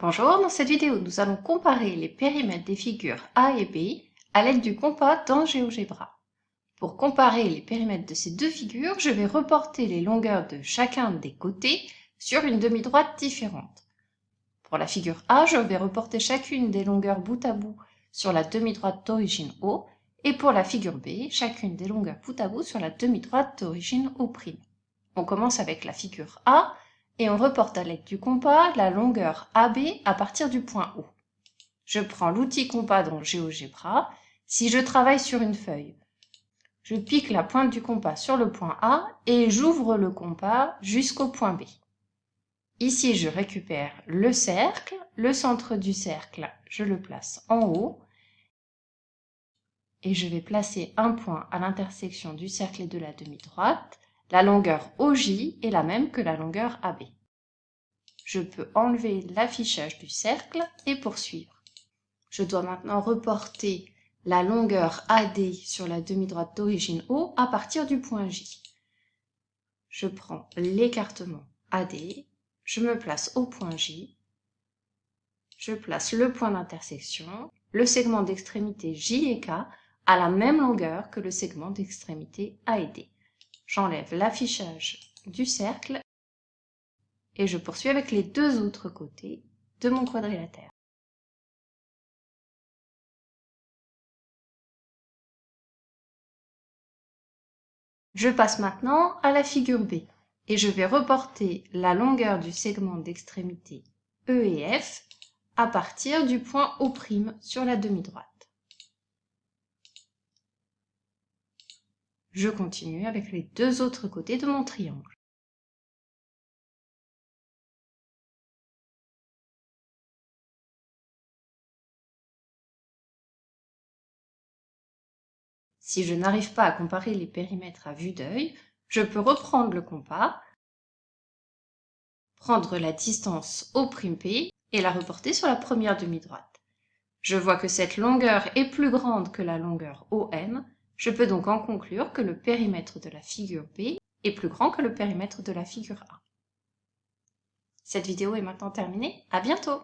Bonjour, dans cette vidéo, nous allons comparer les périmètres des figures A et B à l'aide du compas dans GeoGebra. Pour comparer les périmètres de ces deux figures, je vais reporter les longueurs de chacun des côtés sur une demi-droite différente. Pour la figure A, je vais reporter chacune des longueurs bout à bout sur la demi-droite d'origine O, et pour la figure B, chacune des longueurs bout à bout sur la demi-droite d'origine O'. On commence avec la figure A, et on reporte à l'aide du compas la longueur AB à partir du point O. Je prends l'outil compas dans GeoGebra. Si je travaille sur une feuille, je pique la pointe du compas sur le point A et j'ouvre le compas jusqu'au point B. Ici, je récupère le cercle. Le centre du cercle, je le place en haut. Et je vais placer un point à l'intersection du cercle et de la demi-droite. La longueur OJ est la même que la longueur AB. Je peux enlever l'affichage du cercle et poursuivre. Je dois maintenant reporter la longueur AD sur la demi-droite d'origine O à partir du point J. Je prends l'écartement AD, je me place au point J, je place le point d'intersection, le segment d'extrémité J et K a la même longueur que le segment d'extrémité A et D. J'enlève l'affichage du cercle et je poursuis avec les deux autres côtés de mon quadrilatère. Je passe maintenant à la figure B et je vais reporter la longueur du segment d'extrémité E et F à partir du point O' sur la demi-droite. Je continue avec les deux autres côtés de mon triangle. Si je n'arrive pas à comparer les périmètres à vue d'œil, je peux reprendre le compas, prendre la distance O'P et la reporter sur la première demi-droite. Je vois que cette longueur est plus grande que la longueur OM, je peux donc en conclure que le périmètre de la figure B est plus grand que le périmètre de la figure A. Cette vidéo est maintenant terminée, à bientôt!